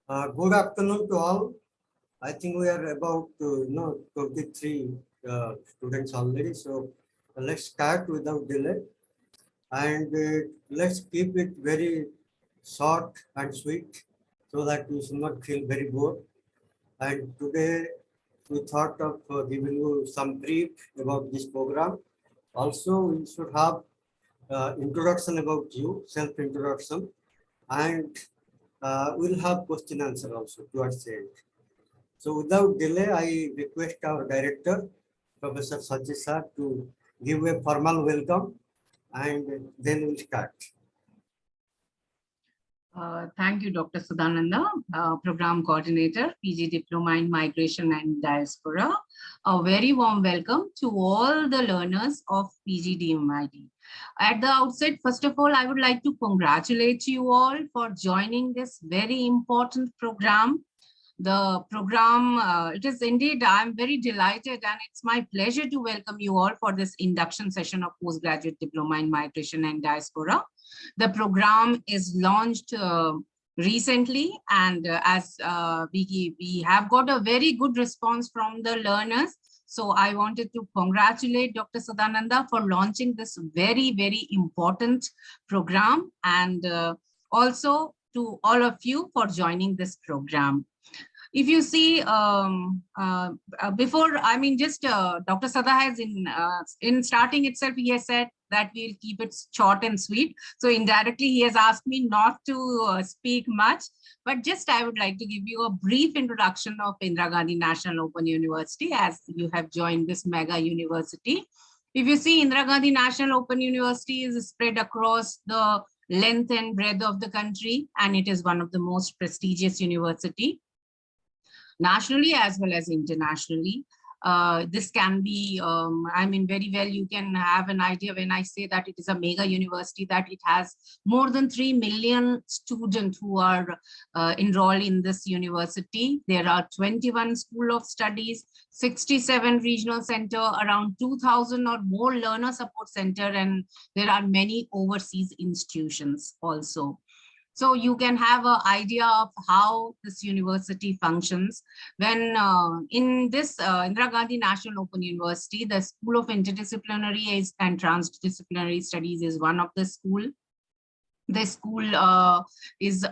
Good afternoon to all. I think we are about 23 students already. So let's start without delay, and let's keep it very short and sweet so that we should not feel very bored. And today we thought of giving you some brief about this program. Also, we should have introduction about you, self-introduction, and we'll have question answer also towards the end. So without delay, I request our director, Professor Sajid sir, to give a formal welcome, and then we'll start. Thank you, Dr. Sadananda, Program Coordinator, PG Diploma in Migration and Diaspora. A very warm welcome to all the learners of PGDMID. At the outset, first of all, I would like to congratulate you all for joining this very important program. The program, it is indeed, I'm very delighted and it's my pleasure to welcome you all for this induction session of Postgraduate Diploma in Migration and Diaspora. The program is launched recently, and as we have got a very good response from the learners. So I wanted to congratulate Dr. Sadananda for launching this very, very important program, and also to all of you for joining this program. If you see, before, I mean, just Dr. Sada has in starting itself, he has said that we'll keep it short and sweet. So indirectly, he has asked me not to speak much, but just I would like to give you a brief introduction of Indira Gandhi National Open University as you have joined this mega university. If you see, Indira Gandhi National Open University is spread across the length and breadth of the country, and it is one of the most prestigious university nationally as well as internationally. This can be, I mean, very well, you can have an idea when I say that it is a mega university, that it has more than 3 million students who are enrolled in this university. There are 21 school of studies, 67 regional center, around 2,000 or more learner support center, and there are many overseas institutions also. So you can have an idea of how this university functions. When in this Indira Gandhi National Open University, the School of Interdisciplinary and Transdisciplinary Studies is one of the school. The school is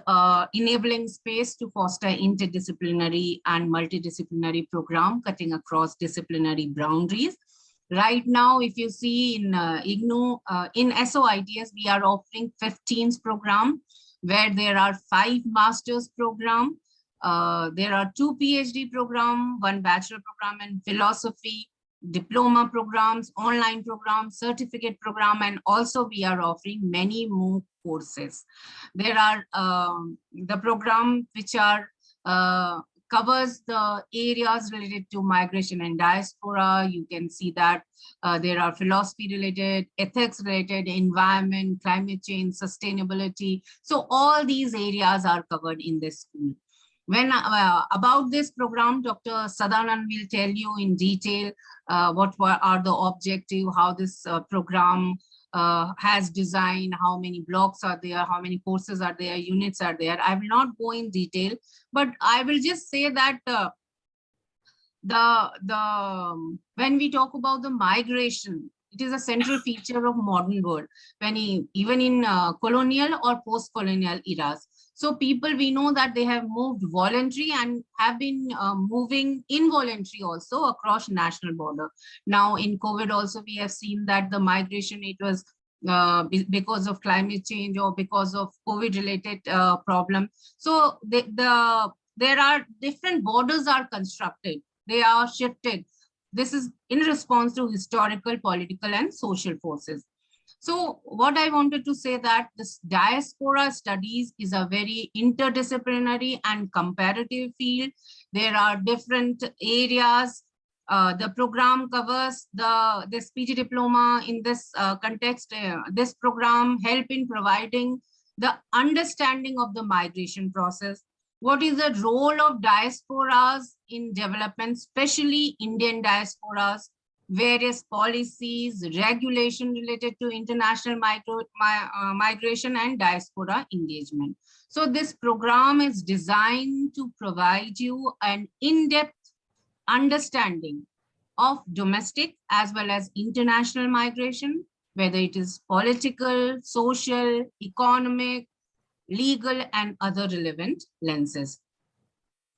enabling space to foster interdisciplinary and multidisciplinary program cutting across disciplinary boundaries. Right now, if you see in IGNOU, in SOITS, we are offering 15th program, where there are 5 master's program, there are 2 PhD program, 1 bachelor program in philosophy, diploma programs, online programs, certificate program, and also we are offering many more courses. There are the program which are covers the areas related to migration and diaspora. You can see that there are philosophy related, ethics related, environment, climate change, sustainability. So all these areas are covered in this school. When about this program, Dr. Sadanand will tell you in detail what are the objectives, how this program has designed, how many blocks are there, how many courses are there, units are there. I will not go in detail, but I will just say that when we talk about the migration, it is a central feature of modern world, even in colonial or post-colonial eras. So people, we know that they have moved voluntary and have been moving involuntary also across national border. Now in COVID also, we have seen that the migration, it was because of climate change or because of COVID related problem. So there are different borders are constructed. They are shifted. This is in response to historical, political, and social forces. So what I wanted to say that this diaspora studies is a very interdisciplinary and comparative field. There are different areas. The program covers this PG diploma in this context. This program help in providing the understanding of the migration process. What is the role of diasporas in development, especially Indian diasporas? various policies, regulation related to international migration and diaspora engagement. So this program is designed to provide you an in-depth understanding of domestic as well as international migration, whether it is political, social, economic, legal, and other relevant lenses.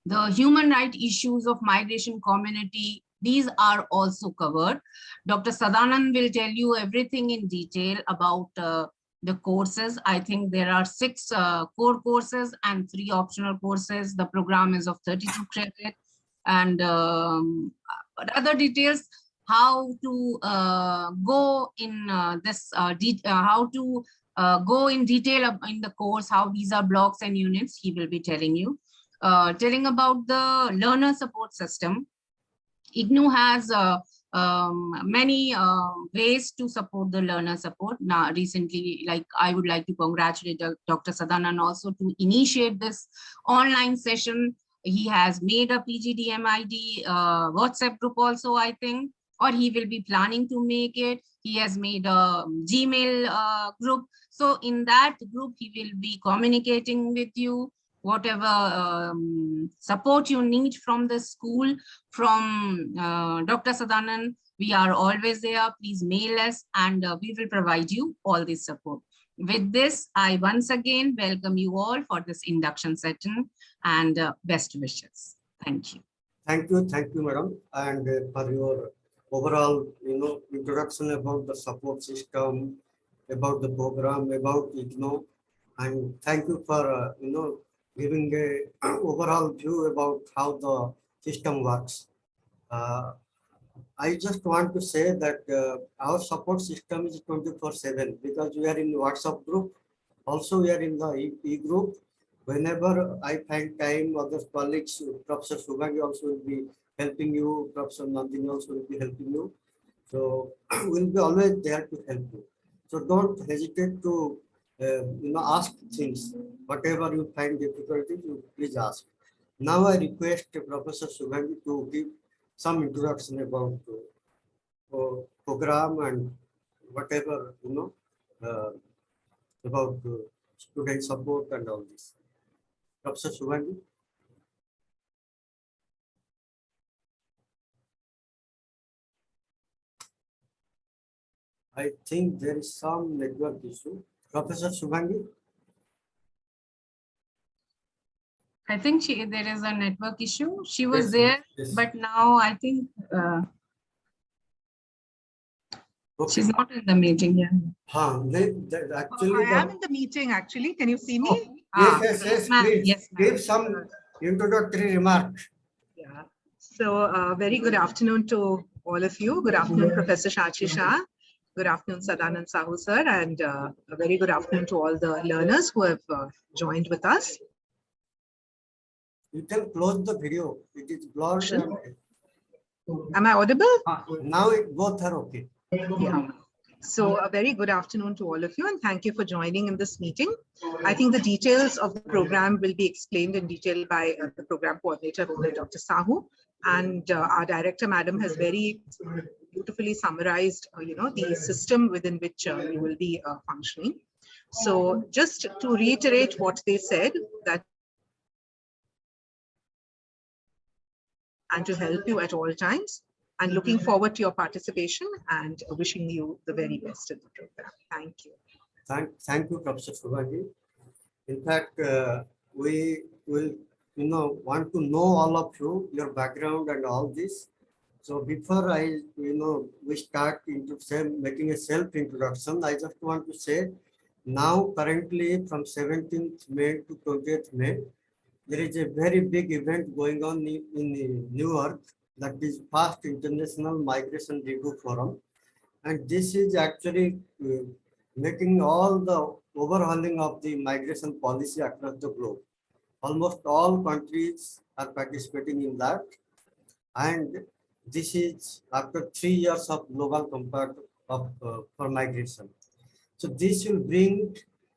The human rights issues of migration community, these are also covered. Dr. Sadanand will tell you everything in detail about the courses. I think there are 6 core courses and 3 optional courses. The program is of 32 credit. And other details, how to go in how to go in detail in the course, how these are blocks and units, he will be telling you. Telling about the learner support system. IGNOU has many ways to support the learner support. Now, recently, like I would like to congratulate Dr. Sadanand also to initiate this online session. He has made a PGDMID WhatsApp group also, I think, or he will be planning to make it. He has made a Gmail group. So in that group, he will be communicating with you whatever support you need from the school, from Dr. Sadanand. We are always there. Please mail us and we will provide you all this support. With this, I once again welcome you all for this induction session and best wishes. Thank you. Thank you, madam, and for your overall, introduction about the support system, about the program, about IGNOU, and thank you for giving a overall view about how the system works. I just want to say that our support system is 24/7 because we are in WhatsApp group. Also, we are in the e-group. Whenever I find time, other colleagues, Professor Subhagi also will be helping you. Professor Nandini also will be helping you. So we'll be always there to help you. So don't hesitate to ask things. Whatever you find difficulties, you please ask. Now I request Professor Subhagi to give some introduction about program and whatever about student support and all this. Professor Subhagi. I think there is some network issue. Professor Subhagi. I think there is a network issue. She was Yes, there, yes. but now I think Okay. she's not in the meeting. Yeah. Actually, I am in the meeting actually. Can you see me? Yes, please Yes, give some introductory remark. Yeah. So very good afternoon to all of you. Good afternoon, Professor Shachi Shah. Good afternoon, Sadanand Sahu sir, and a very good afternoon to all the learners who have joined with us. You can close the video. It is blurred. Am I audible? Now both are okay. Yeah. So a very good afternoon to all of you, and thank you for joining in this meeting. I think the details of the program will be explained in detail by the program coordinator, Dr. Sahu, and our director, madam, has very beautifully summarized, the system within which you will be functioning. So just to reiterate what they said, that and to help you at all times, and looking forward to your participation and wishing you the very best in the program. Thank you. Thank you, Professor Subhagi. In fact, we will, want to know all of you, your background and all this. So before we start into making a self-introduction, I just want to say now currently from 17th May to 20th May, there is a very big event going on in New York, that is Past International Migration Review Forum. And this is actually making all the overhauling of the migration policy across the globe. Almost all countries are participating in that. And this is after 3 years of global compact for migration. So this will bring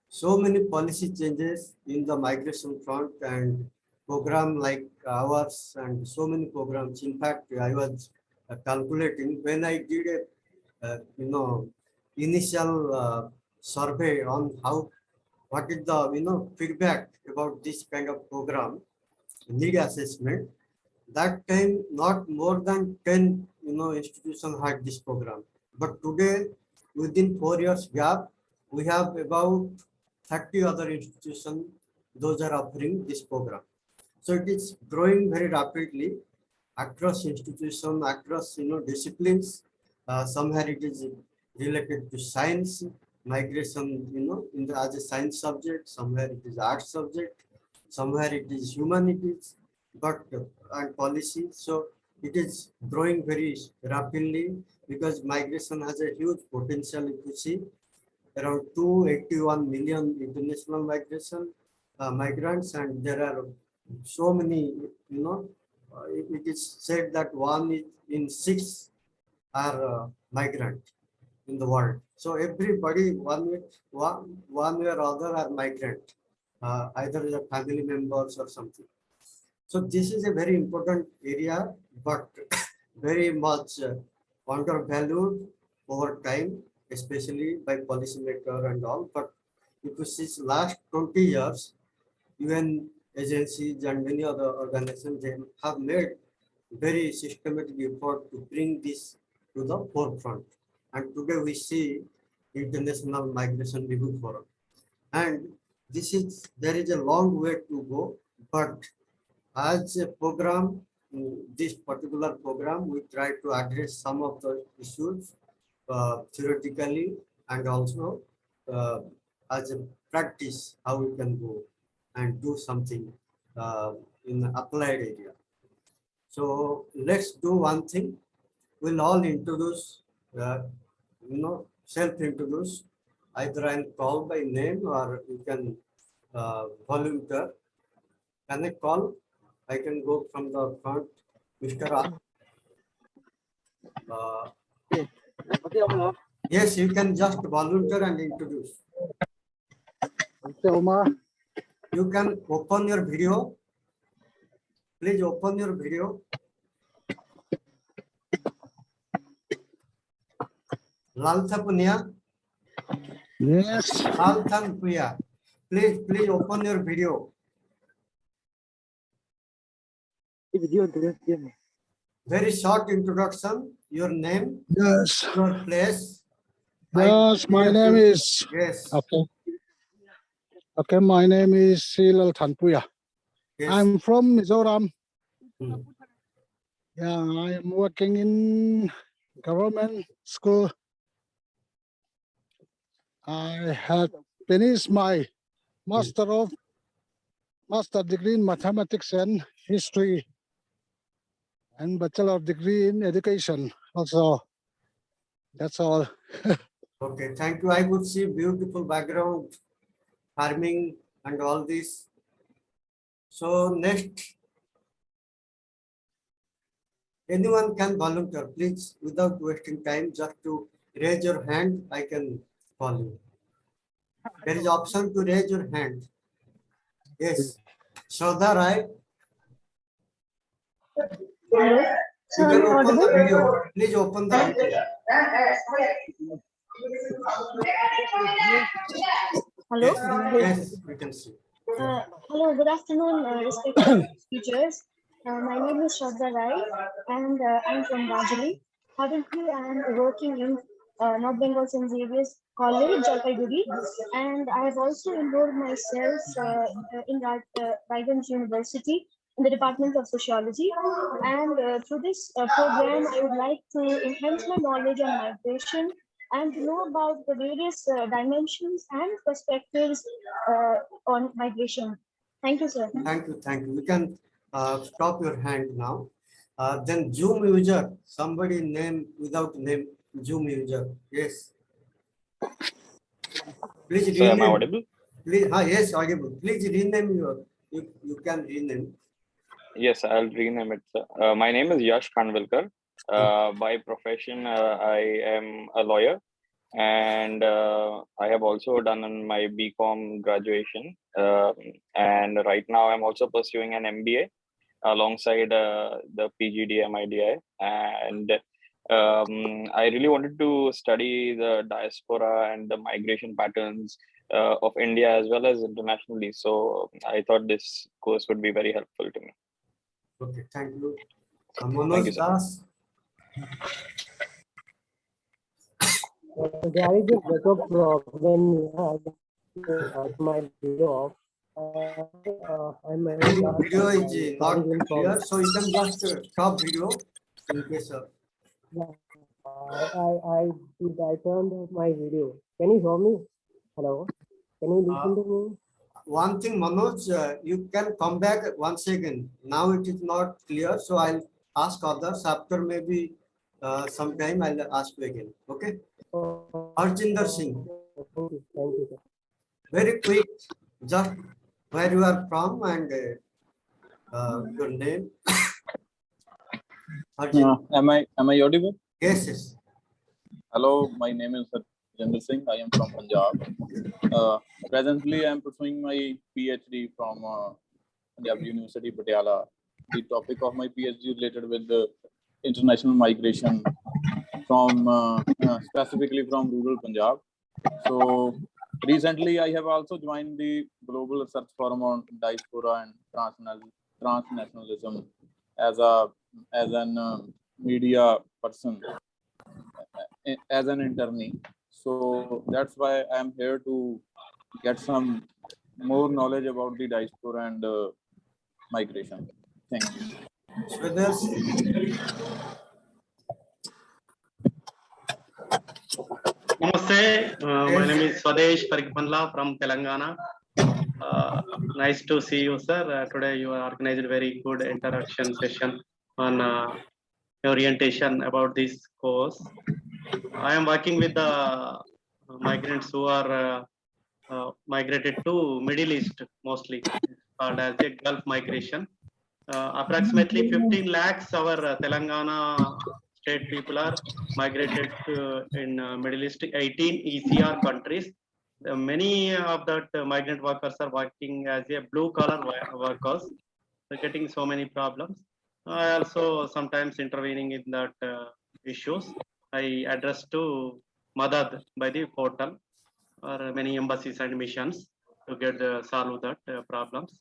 so many policy changes in the migration front, and program like ours and so many programs. In fact, I was calculating. When I did a initial survey on what is the feedback about this kind of program, need assessment. That time, not more than 10 institutions had this program. But today, within 4 years gap, we have about 30 other institutions. Those are offering this program. So it is growing very rapidly across institutions, across disciplines. Somewhere it is related to science, migration, as a science subject. Somewhere it is art subject. Somewhere it is humanities, but and policy. So it is growing very rapidly because migration has a huge potential. If you see, around 281 million international migrants, and there are so many, it is said that 1 in 6 are migrant in the world. So everybody, one way or other, are migrant, either as a family members or something. So this is a very important area, but very much undervalued over time, especially by policymaker and all. But if you see last 20 years, UN agencies and many other organizations, they have made very systematic effort to bring this to the forefront. And today we see International Migration Review Forum. And there is a long way to go, but as a program, this particular program, we try to address some of the issues theoretically and also as a practice, how we can go and do something in the applied area. So let's do one thing. We'll all introduce, self-introduce. Either I'll call by name or you can volunteer. Can I call? I can go from the front. Mr. Yes, you can just volunteer and introduce. You can open your video. Please open your video. Laltha Punya. Yes. Laltha Punya. Please open your video. Very short introduction. Your name. Yes. Your place. Yes, my name is. Yes. Okay. Okay, my name is Silal Thanpuya. Yes. I'm from Mizoram. Hmm. Yeah, I am working in government school. I had finished my master degree in mathematics and history, and bachelor degree in education. Also, that's all. Okay, thank you. I would see beautiful background, farming and all this. So next, anyone can volunteer, please, without wasting time, just to raise your hand, I can call you. There is option to raise your hand. Yes. Shraddha Rai. Hello. You can open the video. Please open the video. Hello. Yes, we can see. Hello. Good afternoon, respected teachers. My name is Shraddha Rai, and I'm from Darjeeling. Currently, I am working in North Bengal St. Xavier's College, Jalpaiguri, and I have also enrolled myself in Rajgans University in the Department of Sociology. And through this program, I would like to enhance my knowledge on migration and to know about the various dimensions and perspectives on migration. Thank you, sir. Thank you, thank you. We can stop your hand now. Then Zoom user, somebody name without name, Zoom user. Yes. Please rename. So am I audible? Please, yes, audible. Please rename you can rename. Yes, I'll rename it. My name is Yash Khanvilkar. By profession, I am a lawyer, and I have also done my BCom graduation. And right now I'm also pursuing an MBA. alongside the PGDMIDI, and I really wanted to study the diaspora and the migration patterns of India as well as internationally. So I thought this course would be very helpful to me. Okay, thank you. Thank you, Manoj sir. Das. There is a network problem at my video. I'm Video is not clear, so you can just stop video in case of. I turned off my video. Can you hear me? Hello? Can you listen to me? One thing, Manoj, you can come back once again. Now it is not clear, so I'll ask others. After maybe some time, I'll ask you again. Okay? Arjinder Singh. Thank you, sir. Very quick, just where you are from and your name. Arjinder. Am I audible? Yes, yes. Hello, my name is Jindal Singh. I am from Punjab. Presently, I am pursuing my PhD from Punjab University, Patiala. The topic of my PhD related with the international migration from specifically from rural Punjab. So recently, I have also joined the Global Research Forum on Diaspora and Transnationalism as an media person, as an internee. So that's why I'm here to get some more knowledge about the diaspora and migration. Thank you. Namaste, my name is Swadesh Parikpandla from Telangana. Nice to see you, sir. Today you organized a very good interaction session on orientation about this course. I am working with the migrants who are migrated to Middle East, mostly called as a Gulf migration. Approximately 15 lakhs our Telangana state people are migrated in Middle East, 18 ECR countries. Many of that migrant workers are working as a blue collar workers. They're getting so many problems. I also sometimes intervening in that issues. I address to Madad by the portal or many embassies and missions to get solve that problems.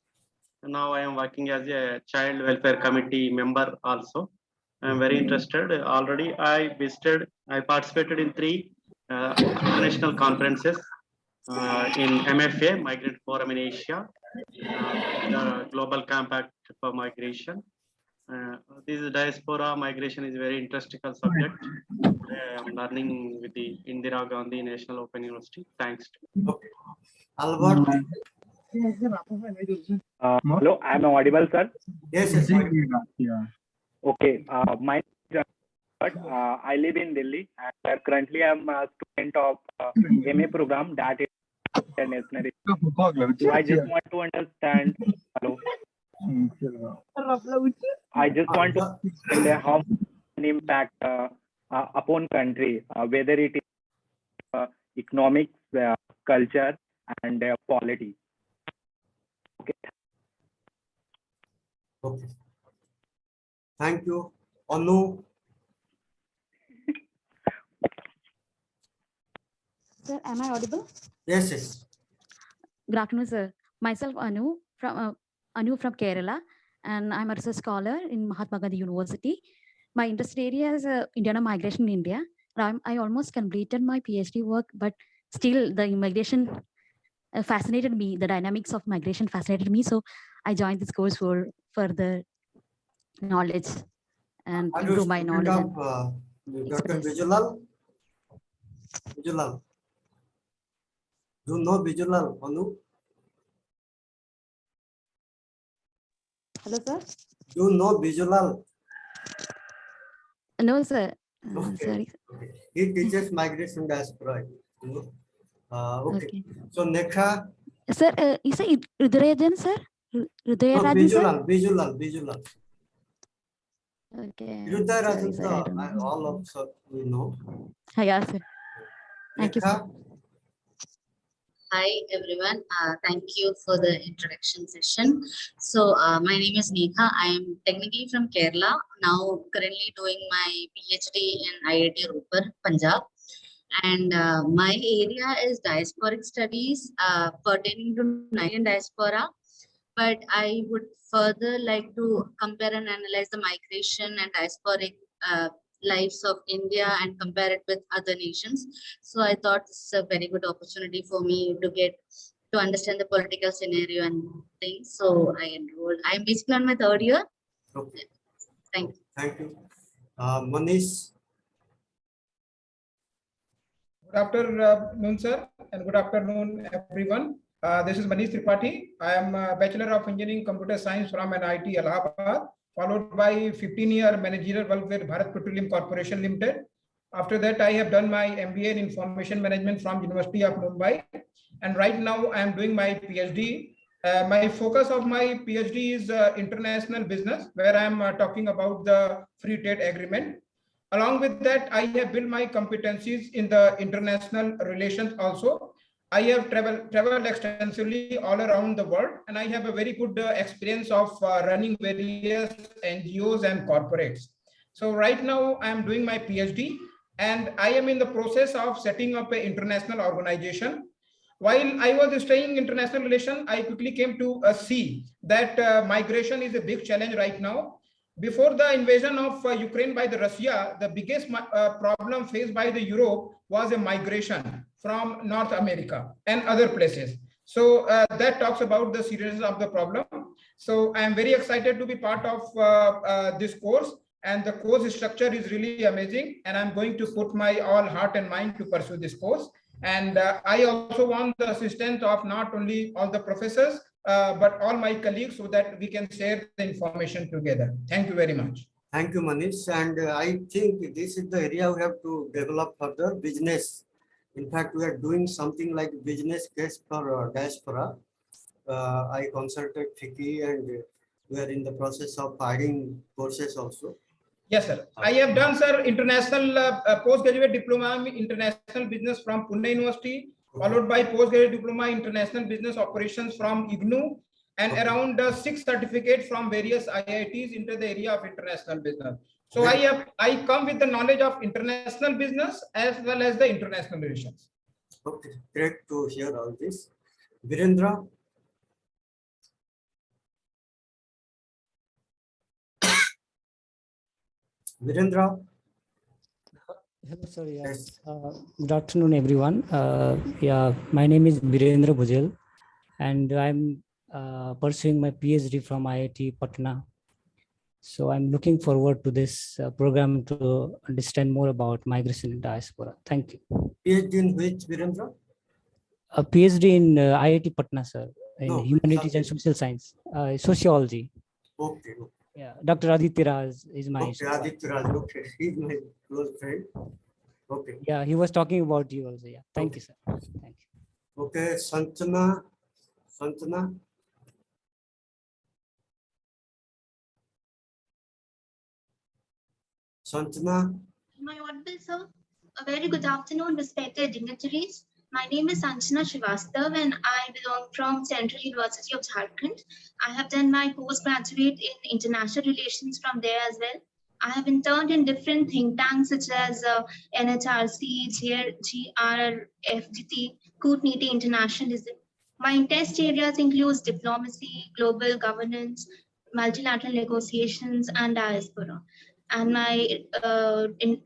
And now I am working as a child welfare committee member also. I am very interested. Already I participated in 3 international conferences in MFA, Migrant Forum in Asia, the Global Compact for Migration. This diaspora migration is very interesting subject. I am learning with the Indira Gandhi National Open University. Thanks. Okay. Albert. Hello, I am audible, sir. Yes, yes. Okay, my I live in Delhi and currently I am a student of MA program that is international. So I just want to understand. Hello. I just want to understand how an impact upon country, whether it is economics, culture, and polity. Okay. Okay. Thank you. Anu. Sir, am I audible? Yes, yes. Good afternoon, sir. Myself, Anu from Kerala, and I'm a research scholar in Mahatma Gandhi University. My interest area is Indian migration in India. I almost completed my PhD work, but still the immigration fascinated me. The dynamics of migration fascinated me, so I joined this course for further knowledge and improve my knowledge. Dr. Bijulal? Bijulal. Do you know Bijulal, Anu? Hello, sir. Do you know Bijulal? No, sir. Okay. Sorry. Okay. He teaches migration diaspora. You know? Okay. So Nekha. Sir, is it Rudarajan, sir? Rudarajan, sir? Bijulal. Okay. Rudarajan, all of us we know. Yeah, sir. Thank you, sir. Hi everyone. Thank you for the introduction session. So my name is Neha. I am technically from Kerala. Now currently doing my PhD in IIT Roper, Punjab. And my area is diasporic studies pertaining to Nigerian diaspora. But I would further like to compare and analyze the migration and diasporic lives of India and compare it with other nations. So I thought this is a very good opportunity for me to understand the political scenario and things. So I enrolled. I'm basically on my third year. Okay. Thank you. Thank you. Manish. Good afternoon, sir, and good afternoon, everyone. This is Manish Tripathi. I am a Bachelor of Engineering Computer Science from NIT Allahabad, followed by 15-year managerial work with Bharat Petroleum Corporation Limited. After that, I have done my MBA in Information Management from University of Mumbai. And right now, I am doing my PhD. My focus of my PhD is international business, where I am talking about the free trade agreement. Along with that, I have built my competencies in the international relations also. I have traveled extensively all around the world, and I have a very good experience of running various NGOs and corporates. So right now I am doing my PhD, and I am in the process of setting up an international organization. While I was studying international relations, I quickly came to see that migration is a big challenge right now. Before the invasion of Ukraine by the Russia, the biggest problem faced by the Europe was a migration from North America and other places. So that talks about the seriousness of the problem. So I am very excited to be part of this course, and the course structure is really amazing. And I'm going to put my all heart and mind to pursue this course. And I also want the assistance of not only all the professors, but all my colleagues, so that we can share the information together. Thank you very much. Thank you, Manish. And I think this is the area we have to develop further business. In fact, we are doing something like business case for diaspora. I consulted Fiki, and we are in the process of adding courses also. Yes, sir. I have done, sir, international postgraduate diploma in international business from Pune University, followed by postgraduate diploma in international business operations from IGNU, and around 6 certificates from various IITs into the area of international business. So I come with the knowledge of international business as well as the international relations. Okay, great to hear all this. Virendra. Virendra. Hello, sir. Yeah. Yes. Good afternoon, everyone. Yeah, my name is Birendra Bhujel, and I'm pursuing my PhD from IIT Patna. So I'm looking forward to this program to understand more about migration in diaspora. Thank you. PhD in which, Virendra? A PhD in IIT Patna, sir, in No, humanities and social science, sociology. Okay. Yeah, Dr. Aditya Raj is my. Okay, Aditya Raj. Okay, he's my close friend. Okay. Yeah, he was talking about you also. Yeah, thank you, sir. Thank you. Okay, Santana. Santana. Santana. Am I audible, sir? A very good afternoon, respected dignitaries. My name is Sanjana Srivastav, and I belong from Central University of Jharkhand. I have done my postgraduate in international relations from there as well. I have interned in different think tanks such as NHRC, GRFGT, Kootenai Internationalism. My interest areas include diplomacy, global governance, multilateral negotiations, and diaspora. And my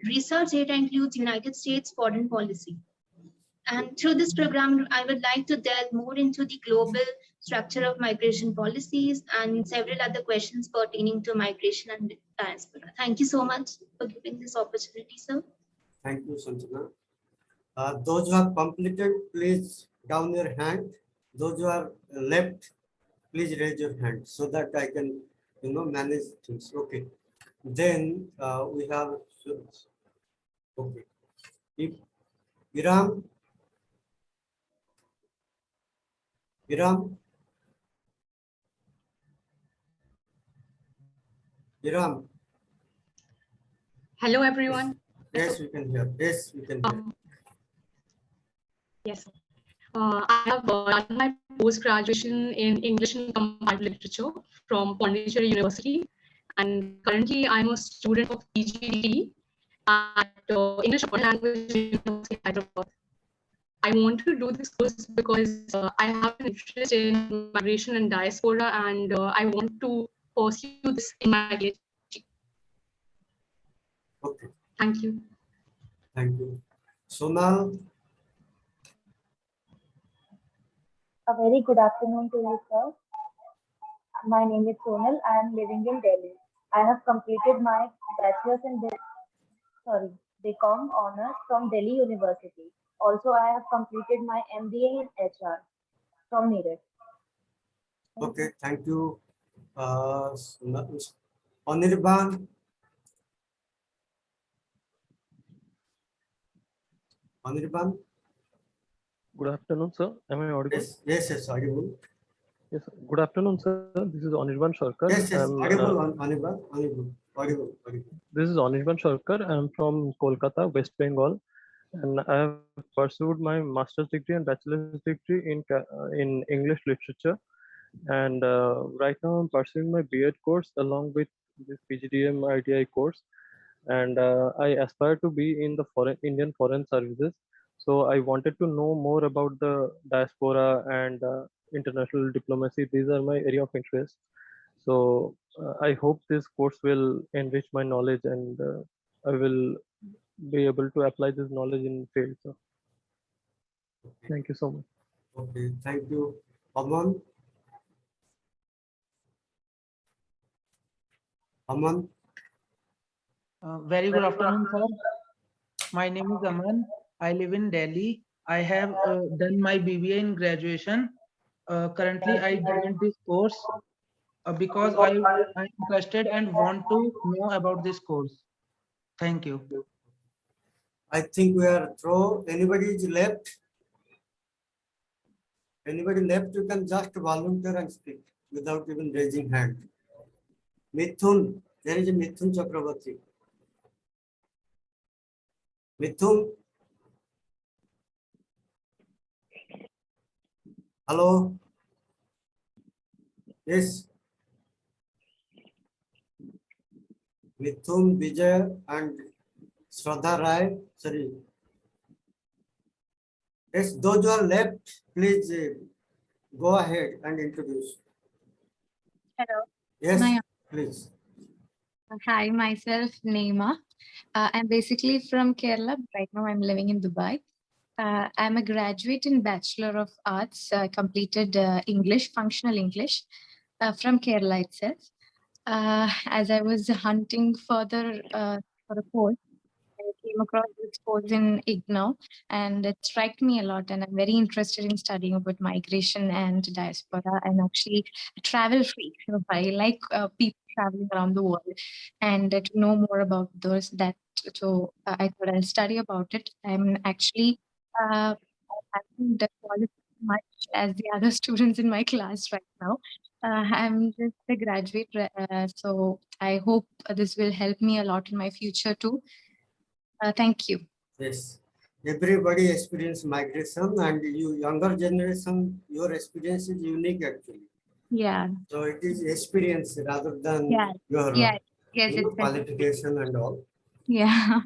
research area includes United States foreign policy. And through this program, I would like to delve more into the global structure of migration policies and several other questions pertaining to migration and diaspora. Thank you so much for giving this opportunity, sir. Thank you, Sanjana. Those who have completed, please down your hand. Those who are left, please raise your hand so that I can, manage things. Okay. Then we have, okay. Iram. Iram. Iram. Hello, everyone. Yes, we can hear. Yes, we can hear. Yes. I have done my post-graduation in English and Comparative Literature from Pondicherry University. And currently, I'm a student of PGDMIDI at English Language University, Hyderabad. I want to do this course because I have an interest in migration and diaspora, and I want to pursue this in my PhD. Okay. Thank you. Thank you. Sonal. A very good afternoon to you, sir. My name is Sonal. I am living in Delhi. I have completed my bachelor's in BCom honors from Delhi University. Also, I have completed my MBA in HR from Meerut. Okay, thank you. Anirban. Anirban. Good afternoon, sir. Am I audible? Yes, audible. Yes. Good afternoon, sir. This is Anirban Sarkar. Yes, audible, Anirban, audible. This is Anirban Sarkar. I'm from Kolkata, West Bengal, and I have pursued my master's degree and bachelor's degree in English literature. And right now, I'm pursuing my B.Ed course along with this PGDMIDI course. And I aspire to be in the Indian Foreign Services. So I wanted to know more about the diaspora and international diplomacy. These are my area of interest. So I hope this course will enrich my knowledge, and I will be able to apply this knowledge in field. So thank you so much. Okay, thank you. Aman. Aman. Very good afternoon, sir. My name is Aman. I live in Delhi. I have done my BBA in graduation. Currently, I joined this course because I'm interested and want to know about this course. Thank you. I think we are through. Anybody is left? Anybody left? You can just volunteer and speak without even raising hand. Mithun. There is a Mithun Chakravarti. Mithun. Hello. Yes. Mithun, Vijay, and Shraddha Rai. Sorry. Yes, those who are left, please go ahead and introduce. Hello. Yes, please. Hi, myself, Neema. I'm basically from Kerala. But right now, I'm living in Dubai. I'm a graduate in Bachelor of Arts. I completed English, functional English, from Kerala itself. As I was hunting further for a course, I came across this course in IGNOU, and it struck me a lot. And I'm very interested in studying about migration and diaspora. I'm actually a travel freak. So I like people traveling around the world, and to know more about those. So I thought I'll study about it. I'm actually I haven't qualified much as the other students in my class right now. I'm just a graduate, so I hope this will help me a lot in my future too. Thank you. Yes, everybody experience migration, and you younger generation, your experience is unique actually. Yeah. So it is experience rather than your yes, qualification and all. Yeah.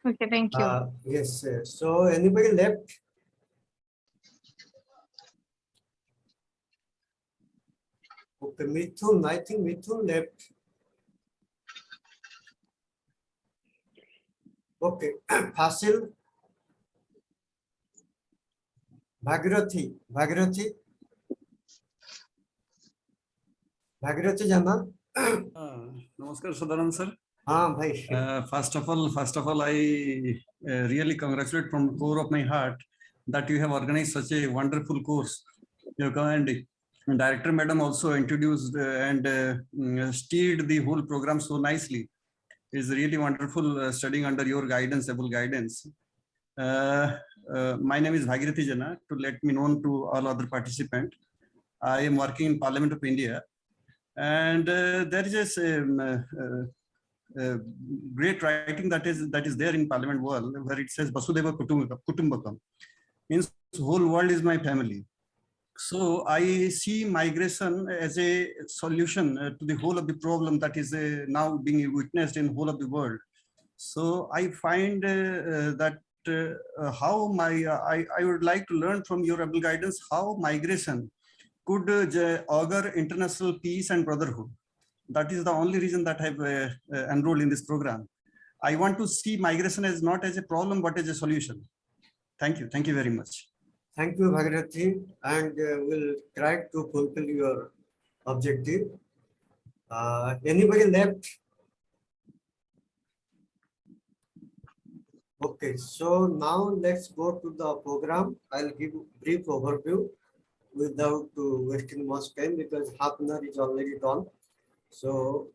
Okay, thank you. Yes. So anybody left? Okay, Mithun. I think Mithun left. Okay, Fasil. Bhagirathi. Bhagirathi Jana. Namaskar, Sadaran sir. First of all, I really congratulate from the core of my heart that you have organized such a wonderful course. And Director Madam also introduced and steered the whole program so nicely. It's really wonderful studying under your guidance, able guidance. My name is Bhagirathi Jana, to let me known to all other participants. I am working in Parliament of India, and there is a great writing that is there in Parliament wall, where it says Vasudhaiva Kutumbakam. means whole world is my family. So I see migration as a solution to the whole of the problem that is now being witnessed in whole of the world. So I find that how I would like to learn from your able guidance how migration could augur international peace and brotherhood. That is the only reason that I've enrolled in this program. I want to see migration as not as a problem but as a solution. Thank you. Thank you very much. Thank you, Bhagirathi, and we'll try to fulfill your objective. Anybody left? Okay, so now let's go to the program. I'll give a brief overview without wasting much time because half an hour is already done. So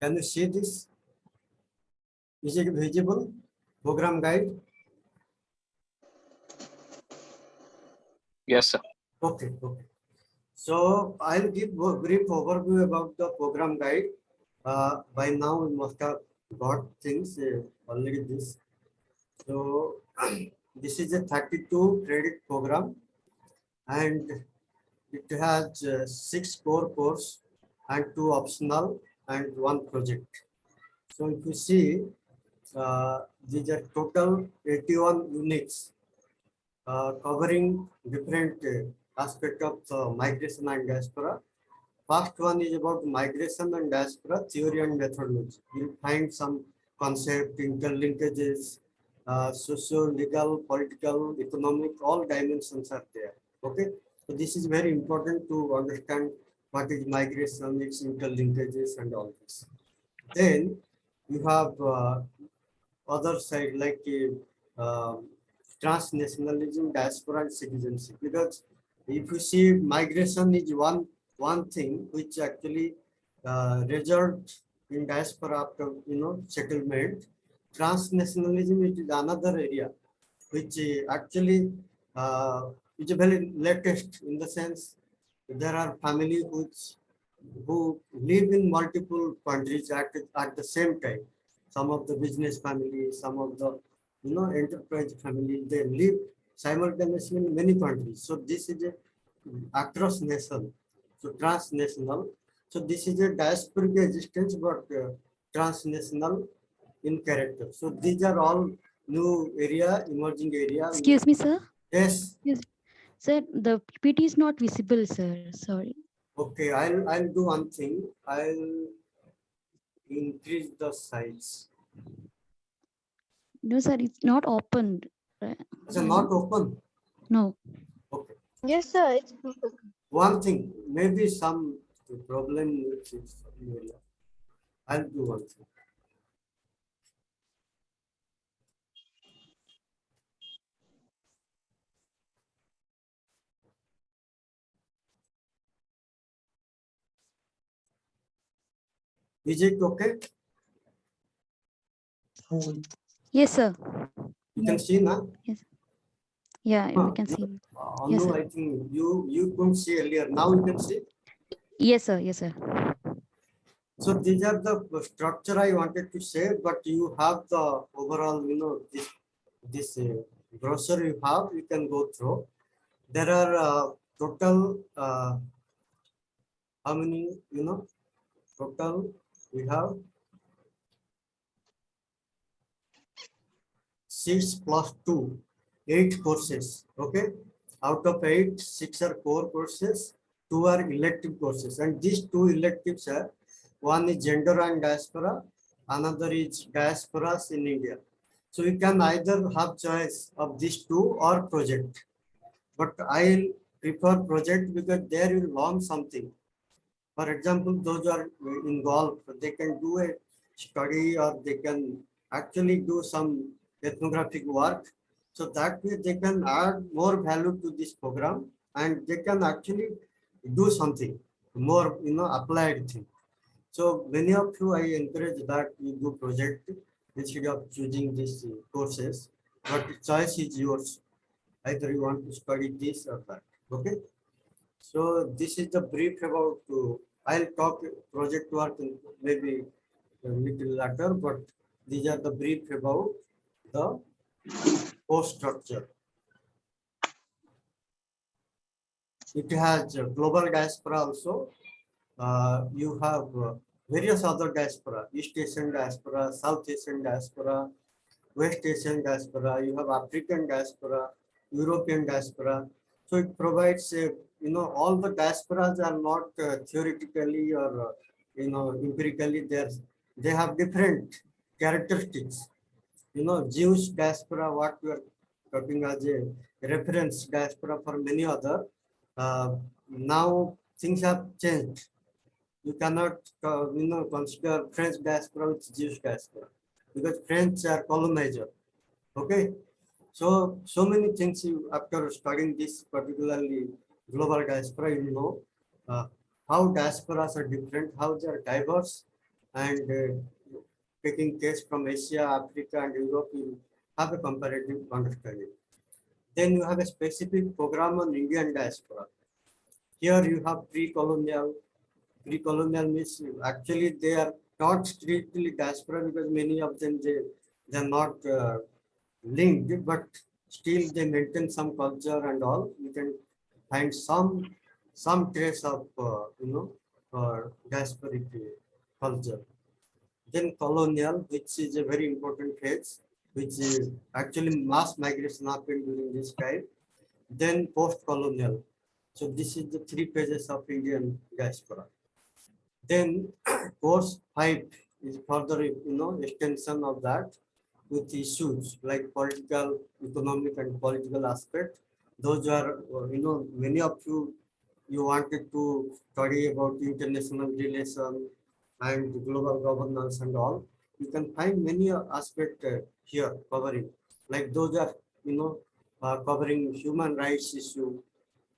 can you see this? Is it visible? Program guide? Yes, sir. Okay, okay. So I'll give a brief overview about the program guide. By now we must have got things already this. So this is a 32 credit program and it has 6 core course and 2 optional and 1 project. So if you see, these are total 81 units covering different aspects of migration and diaspora. First one is about migration and diaspora theory and methodology. You'll find some concept, interlinkages, socio-legal, political, economic, all dimensions are there. Okay, so this is very important to understand what is migration, its interlinkages and all this. Then you have other side like transnationalism, diaspora and citizenship. Because if you see migration is one thing which actually result in diaspora after settlement. Transnationalism is another area which actually is very latest in the sense there are families who live in multiple countries at the same time. Some of the business families, some of the enterprise families, they live simultaneously in many countries. So this is a across nation, so transnational. So this is a diasporic existence, but transnational in character. So these are all new area, emerging area. Excuse me, sir. Yes. Sir, the PPT is not visible, sir. Sorry. Okay, I'll do one thing. I'll increase the size. No, sir, it's not opened. Is it not open? No. Okay. Yes, sir. It's One thing, maybe some problem which is area. I'll do one thing. Is it okay? Yes, sir. You can see now? Yes. Yeah, we can see. Yes, No, sir. I think you couldn't see earlier. Now you can see. Yes, sir. Yes, sir. So these are the structure I wanted to say, but you have the overall, this brochure you have, you can go through. There are total, how many, total we have 6 plus 2, 8 courses. Okay, out of 8, 6 are core courses, 2 are elective courses, and these 2 electives are, one is gender and diaspora, another is diasporas in India. So you can either have choice of these 2 or project, but I'll prefer project because there you learn something. For example, those who are in golf, they can do a study or they can actually do some ethnographic work. So that way they can add more value to this program and they can actually do something more, applied thing. So many of you, I encourage that you do project instead of choosing these courses, but choice is yours. Either you want to study this or that. Okay. So this is the brief about. I'll talk project work maybe a little later, but these are the brief about the course structure. It has global diaspora also. You have various other diaspora: East Asian diaspora, South Asian diaspora, West Asian diaspora. You have African diaspora, European diaspora. So it provides, all the diasporas are not theoretically or, empirically. They have different characteristics. Jewish diaspora, what we are talking as a reference diaspora for many other. Now things have changed. You cannot, consider French diaspora with Jewish diaspora because French are colonizer. Okay. So many things you, after studying this particularly global diaspora, how diasporas are different, how they are diverse, and taking case from Asia, Africa, and Europe, you have a comparative understanding. Then you have a specific program on Indian diaspora. Here you have pre-colonial. Pre-colonial means actually they are not strictly diaspora because many of them they are not linked, but still they maintain some culture and all. You can find some trace of diasporic culture. Then colonial, which is a very important phase, which is actually mass migration happened during this time. Then post-colonial. So this is the 3 phases of Indian diaspora. Then course 5 is further, extension of that with issues like political, economic, and political aspect. Those are, many of you wanted to study about international relations and global governance and all. You can find many aspects here covering. Like those are, covering human rights issue.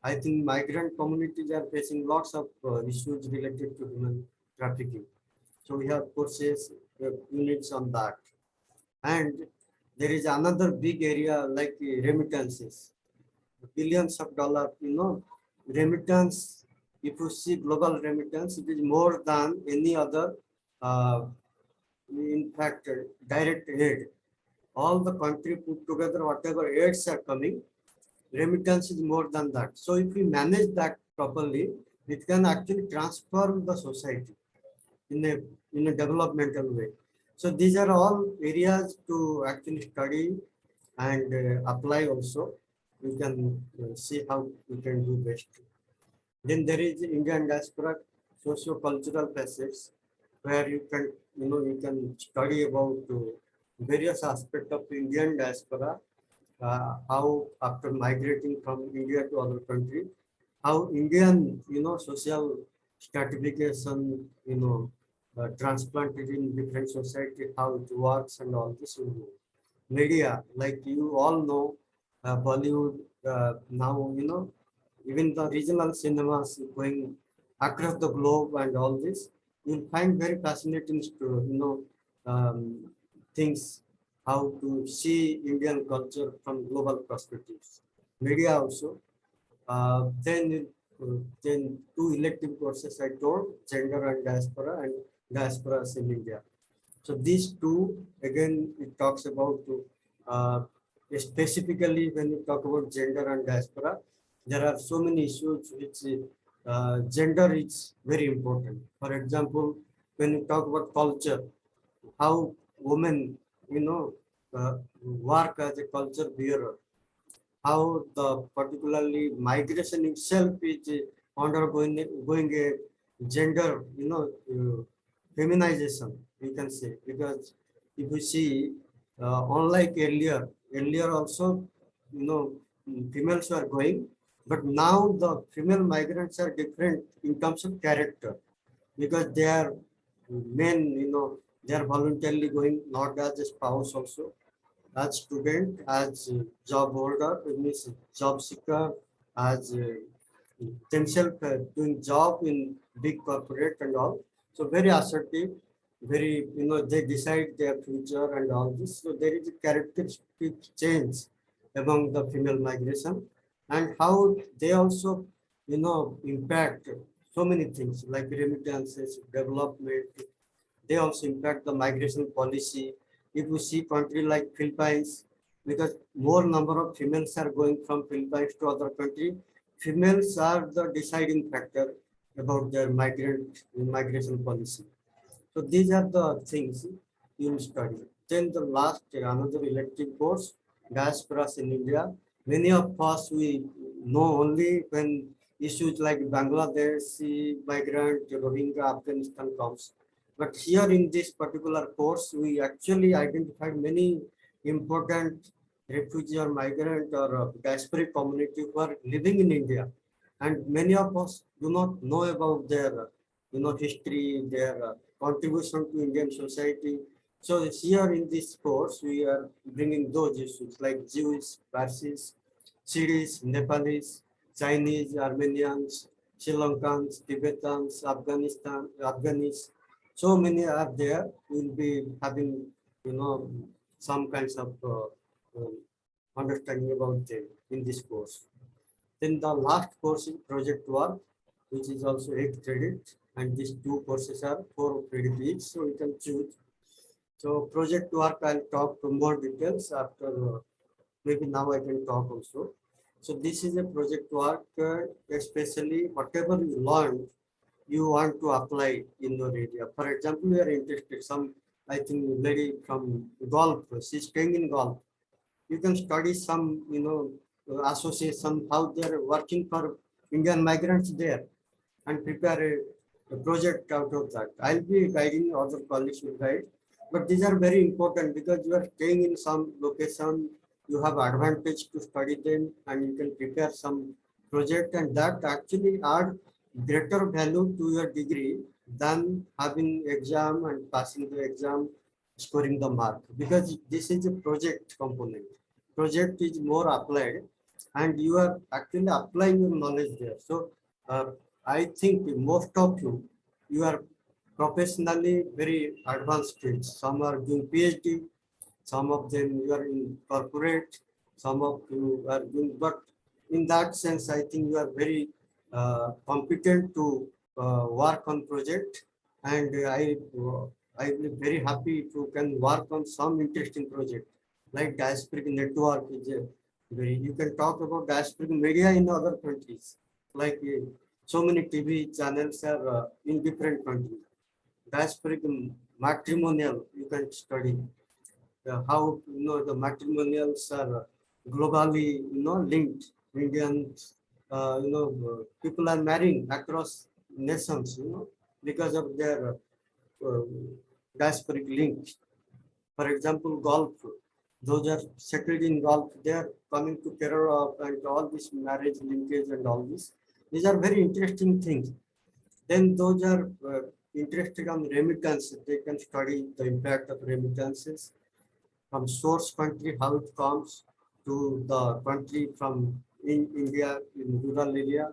I think migrant communities are facing lots of issues related to human trafficking. So we have courses, units on that. And there is another big area like remittances, billions of dollars, remittance. If you see global remittance, it is more than any other, in fact, direct aid. All the country put together, whatever aids are coming, remittance is more than that. So if we manage that properly, it can actually transform the society in a developmental way. So these are all areas to actually study and apply also. You can see how you can do best. Then there is Indian diaspora socio-cultural facets where you can study about various aspects of Indian diaspora, how after migrating from India to other country, how Indian, social stratification, transplanted in different society, how it works and all this. Media, like you all know, Bollywood, now, even the regional cinemas going across the globe and all this, you'll find very fascinating, things, how to see Indian culture from global perspectives. Media also. Then 2 elective courses I told, gender and diasporas in India. So these 2, again, it talks about, specifically when you talk about gender and diaspora, there are so many issues which gender is very important. For example, when you talk about culture, how women, work as a culture bearer, how the particularly migration itself is undergoing a gender, feminization, you can say, because if you see, unlike earlier also, females were going, But now the female migrants are different in terms of character because they are men, they are voluntarily going not as a spouse also, as student, as job holder, it means job seeker, as themselves doing job in big corporate and all. So very assertive, very, they decide their future and all this. So there is a characteristic change among the female migration and how they also, impact so many things like remittances, development. They also impact the migration policy. If you see country like Philippines, because more number of females are going from Philippines to other country, females are the deciding factor about their migration policy. So these are the things you will study. Then the last, another elective course, diasporas in India. Many of us, we know only when issues like Bangladeshi migrant, Rohingya, Afghanistan comes. But here in this particular course, we actually identified many important refugee or migrant or diasporic community who are living in India. And many of us do not know about their, history, their contribution to Indian society. So here in this course, we are bringing those issues like Jews, Parsis, Syris, Nepalis, Chinese, Armenians, Sri Lankans, Tibetans, Afghanis. So many are there. We'll be having, some kinds of understanding about them in this course. Then the last course is project work, which is also 8 credit, and these two courses are 4 credit each, so you can choose. So project work, I'll talk to more details after, maybe now I can talk also. So this is a project work, especially whatever you learned, you want to apply in your area. For example, you are interested, I think lady from golf, she's staying in golf. You can study some, association, how they're working for Indian migrants there and prepare a project out of that. I'll be guiding, other colleagues will guide, but these are very important because you are staying in some location, you have advantage to study them and you can prepare some project and that actually add greater value to your degree than having exam and passing the exam, scoring the mark, because this is a project component. Project is more applied and you are actually applying your knowledge there. So I think most of you are professionally very advanced kids. Some are doing PhD, some of them you are in corporate, some of you are doing, but in that sense, I think you are very competent to work on project. And I will be very happy if you can work on some interesting project like diasporic network is a very, you can talk about diasporic media in other countries, like so many TV channels are in different countries. Diasporic matrimonial, you can study how the matrimonials are globally linked. Indians, people are marrying across nations, because of their diasporic links. For example, golf. Those are settled in golf. They are coming to Kerala and all this marriage linkage and all this. These are very interesting things. Then those are interested on remittances. They can study the impact of remittances from source country, how it comes to the country from in India, in rural area.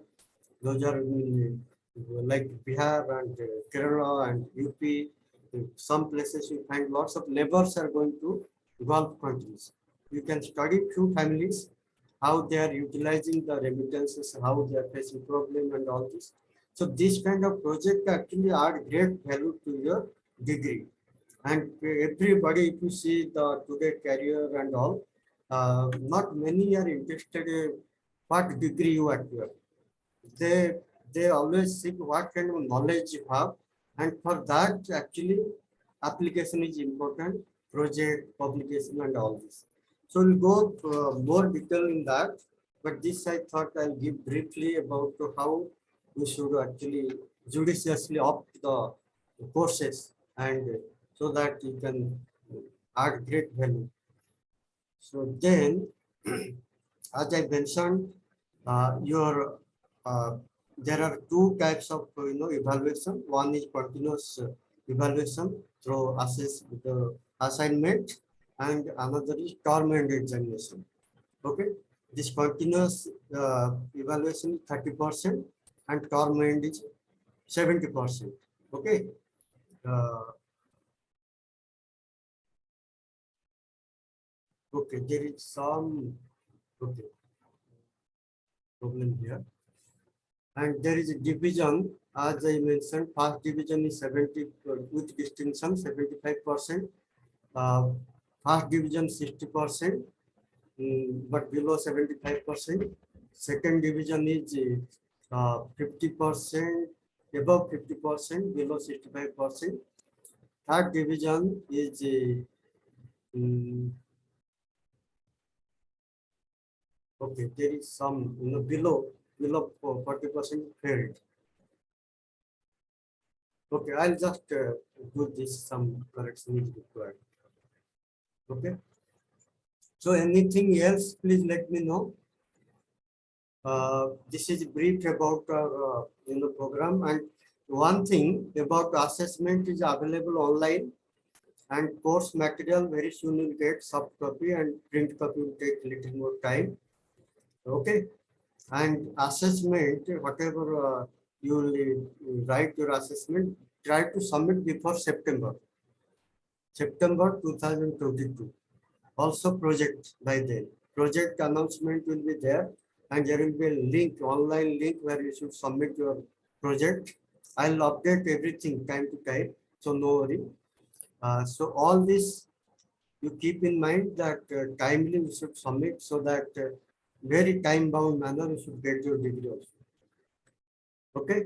Those are like Bihar and Kerala and UP. Some places you find lots of laborers are going to Gulf countries. You can study few families, how they are utilizing the remittances, how they are facing problem and all this. So this kind of project actually add great value to your degree. And everybody, if you see the today career and all, not many are interested in what degree you acquire. They always seek what kind of knowledge you have, and for that actually application is important, project, publication and all this. So we'll go more detail in that, but this I thought I'll give briefly about how we should actually judiciously opt the courses and so that you can add great value. So then, as I mentioned, your there are two types of evaluation. One is continuous evaluation through the assignment, and another is term end examination. Okay, this continuous evaluation is 30% and term end is 70%. Okay. Okay, there is some problem here. And there is a division, as I mentioned, first division is 70 with distinction 75%, first division 60%, but below 75%. Second division is 50%, above 50%, below 65%. Third division is okay, there is some below 40% failed. Okay, I'll just do this, some correction is required. Okay. So anything else, please let me know. This is brief about our program, and one thing about assessment is available online, and course material very soon you'll get soft copy, and print copy will take little more time. Okay, and assessment, whatever you will write your assessment, try to submit before September 2022. Also project by then. Project announcement will be there, and there will be a link, online link, where you should submit your project. I'll update everything time to time, so no worry. So all this you keep in mind that timely you should submit, so that very time bound manner you should get your degree also. Okay.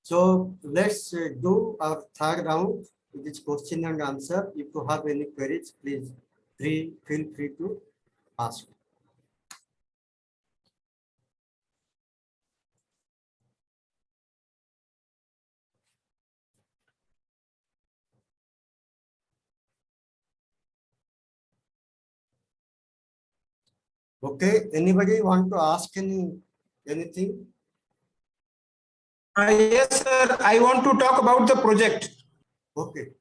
So let's do our third round, which is question and answer. If you have any queries, please feel free to ask. Okay, anybody want to ask anything? Yes, sir. I want to talk about the project. Okay.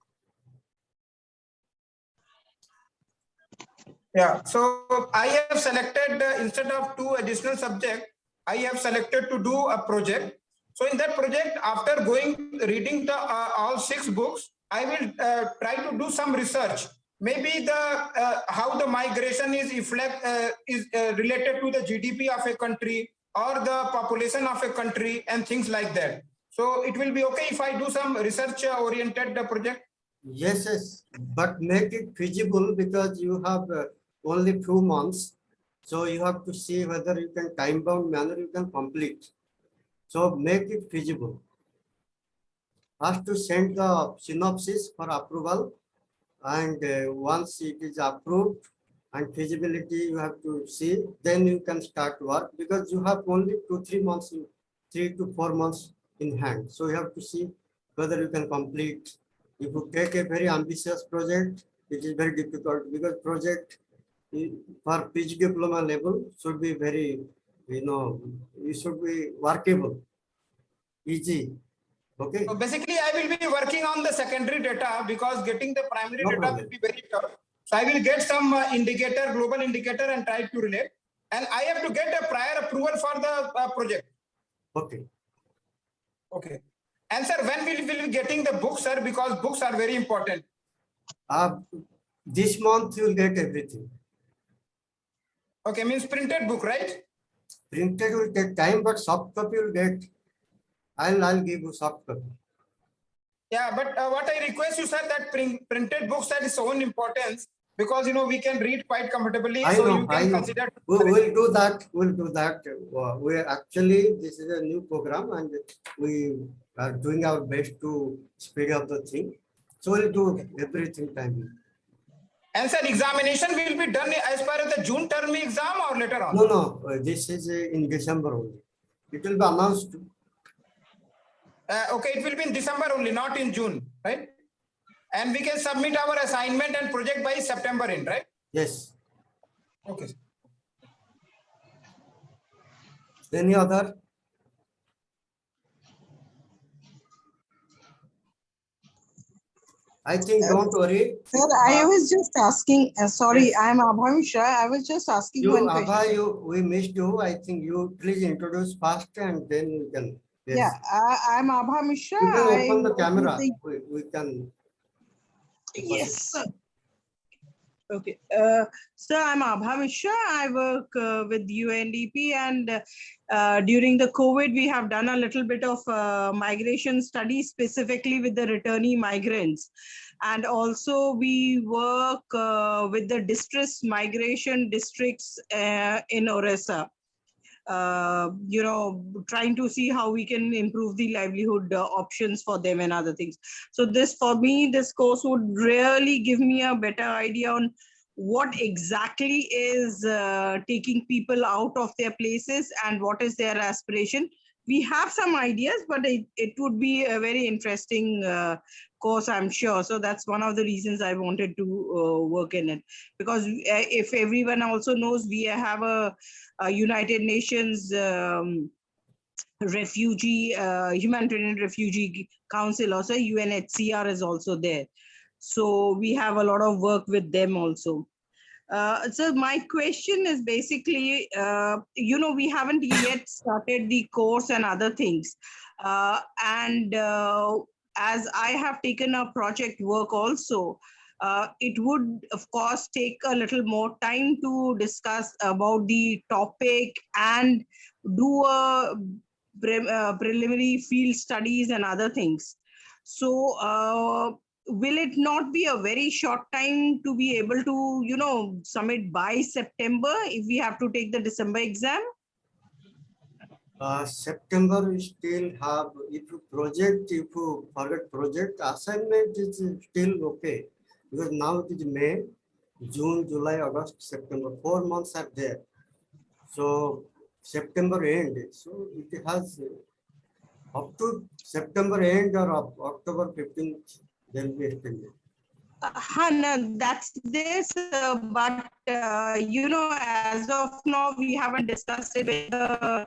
Yeah. So I have selected instead of 2 additional subjects, I have selected to do a project. So in that project, after reading the all 6 books, I will try to do some research. Maybe the how the migration is related to the GDP of a country or the population of a country and things like that. So it will be okay if I do some research oriented project. Yes, but make it feasible, because you have only few months, so you have to see whether you can time bound manner you can complete. So make it feasible. First to send the synopsis for approval, and once it is approved and feasibility you have to see, then you can start work, because you have only 2-3 months, 3 to 4 months in hand. So you have to see whether you can complete. If you take a very ambitious project, it is very difficult, because project for PG diploma level should be very, it should be workable, easy. Okay. So basically, I will be working on the secondary data, because getting the primary data will be very tough. So I will get some indicator, global indicator, and try to relate. And I have to get a prior approval for the project. Okay. Okay. And sir, when will we be getting the books, sir? Because books are very important. This month you will get everything. Okay, means printed book, right? Printed will take time, but soft copy will get. I'll give you soft copy. Yeah, but what I request you, sir, that printed books are its own importance, because we can read quite comfortably. I so know, you can consider. We'll do that. We'll do that. We actually, this is a new program, and we are doing our best to speed up the thing. So we'll do everything timely. And sir, examination will be done as per the June term exam or later on? No. This is in December only. It will be announced. Okay, it will be in December only, not in June, right? And we can submit our assignment and project by September end, right? Yes. Okay. Any other? I think don't worry. Sir, I was just asking, sorry, Yes. I'm Abhamisha. I was just asking You, one Abha, question. we missed you. I think you please introduce first and then we can. Yes. Yeah, I'm Abha Mishra. You can I open the work with camera. the, We can. yes, sir. Okay. So I'm Abha Mishra. I work with UNDP, and during the COVID, we have done a little bit of migration study specifically with the returnee migrants. And also we work with the distress migration districts in Orissa. Trying to see how we can improve the livelihood options for them and other things. So for me, this course would really give me a better idea on what exactly is taking people out of their places and what is their aspiration. We have some ideas, but it would be a very interesting course, I'm sure. So that's one of the reasons I wanted to work in it. Because if everyone also knows, we have a United Nations humanitarian refugee council, also UNHCR is also there. So we have a lot of work with them also. So my question is basically, we haven't yet started the course and other things. As I have taken a project work also, it would of course take a little more time to discuss about the topic and do a preliminary field studies and other things. So will it not be a very short time to be able to, submit by September if we have to take the December exam? September we still have, if you forget project, assignment is still okay. Because now it is May, June, July, August, September, 4 months are there. So September end, so it has up to September end or October 15th, then we extended. No, that's this, but as of now, we haven't discussed it with the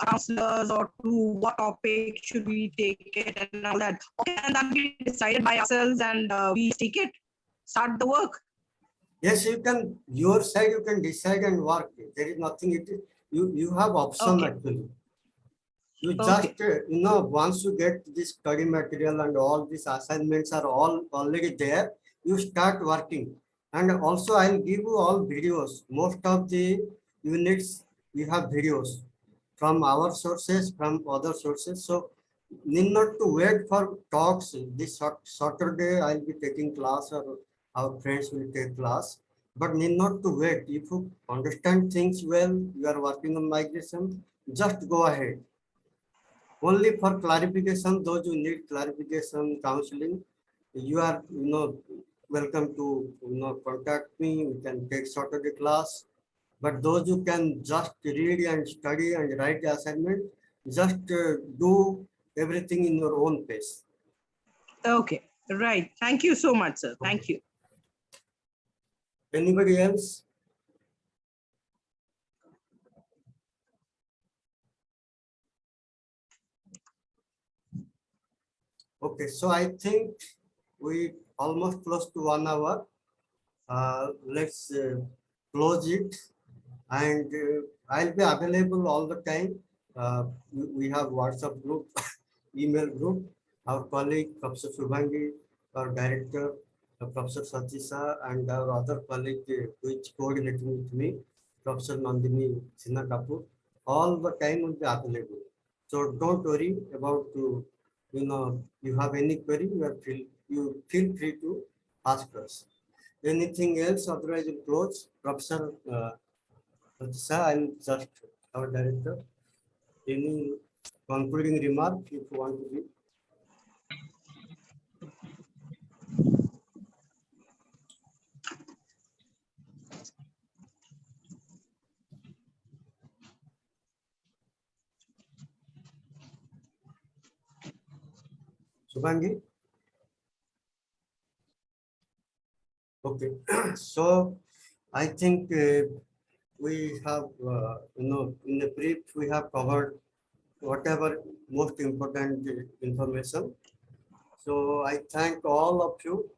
counselors or to what topic should we take it and all that. Okay, and then we decided by ourselves and we take it, start the work. Yes, you can, your side you can decide and work. There is nothing, you have option actually. You just, once you get this study material and all these assignments are all already there, you start working. And also I'll give you all videos. Most of the units, we have videos from our sources, from other sources. So need not to wait for talks. This Saturday I'll be taking class or our friends will take class, but need not to wait. If you understand things well, you are working on migration, just go ahead. Only for clarification, those who need clarification, counseling, you are, welcome to, contact me. We can take Saturday class. But those who can just read and study and write the assignment, just do everything in your own pace. Okay, right. Thank you so much, sir. Thank you. Anybody else? Okay, so I think we almost close to 1 hour. Let's close it, and I'll be available all the time. We have WhatsApp group, email group. Our colleague Professor Subhangi, our director Professor Satisha, and our other colleague who is coordinating with me, Professor Nandini Sinha Kapoor, all the time will be available. So don't worry about you have any query, you feel free to ask us. Anything else? Otherwise, we'll close. Professor Satisha, I'll just our director. Any concluding remark if you want to give? Subhangi? Okay, so I think we have, in the brief, we have covered whatever most important information. So I thank all of you,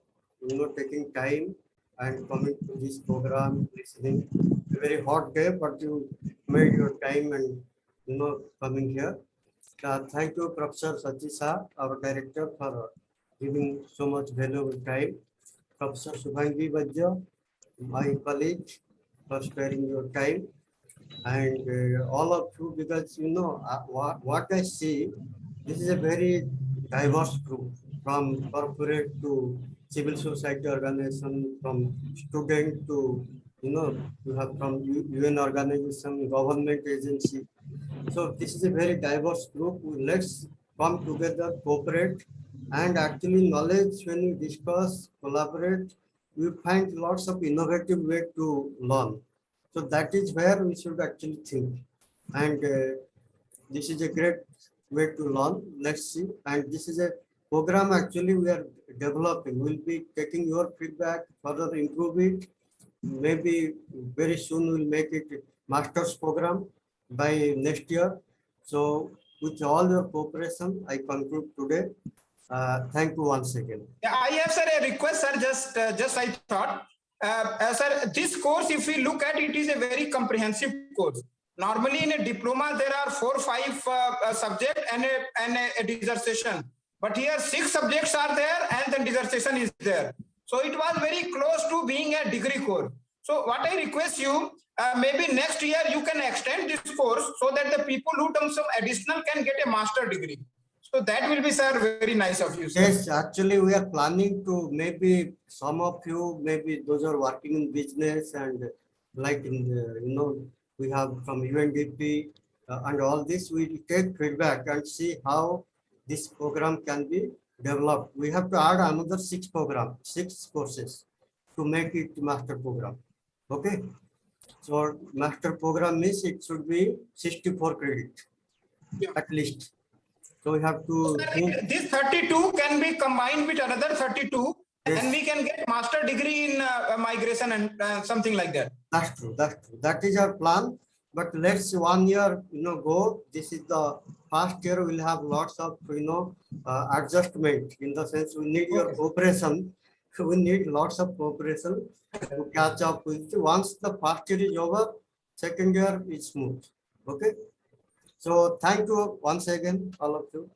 taking time and coming to this program, listening. A very hot day, but you made your time and, coming here. Thank you, Professor Satisa, our director, for giving so much valuable time. Professor Subhangi Vajja, my colleague, for sparing your time. And all of you, because what I see, this is a very diverse group, from corporate to civil society organization, from student to you have from UN organization, government agency. So this is a very diverse group. Let's come together, cooperate, and actually knowledge, when you discuss, collaborate, we find lots of innovative way to learn. So that is where we should actually think. And this is a great way to learn. Let's see. And this is a program actually we are developing. We'll be taking your feedback, further improve it. Maybe very soon we'll make it master's program by next year. So with all your cooperation, I conclude today. Thank you once again. Yeah, I have, sir, a request, sir. Just I thought, sir, this course, if we look at it, is a very comprehensive course. Normally, in a diploma, there are 4 or 5 subjects and a dissertation. But here, 6 subjects are there, and the dissertation is there. So it was very close to being a degree course. So what I request you, maybe next year you can extend this course so that the people who do some additional can get a master degree. So that will be, sir, very nice of you, sir. Yes, actually we are planning to, maybe some of you, maybe those are working in business and like in the, we have from UNDP and all this, we take feedback and see how this program can be developed. We have to add another 6 courses to make it master program. Okay. So master program means it should be 64 credit at least. So we have to. This 32 can be combined with another 32, yes, and we can get master degree in migration and something like that. That's true. That's true. That is our plan. But let's 1 year, go. This is the first year. We'll have lots of, adjustment, in the sense we need your cooperation. We need lots of cooperation to catch up with. Once the first year is over, second year is smooth. Okay. So thank you once again, all of you.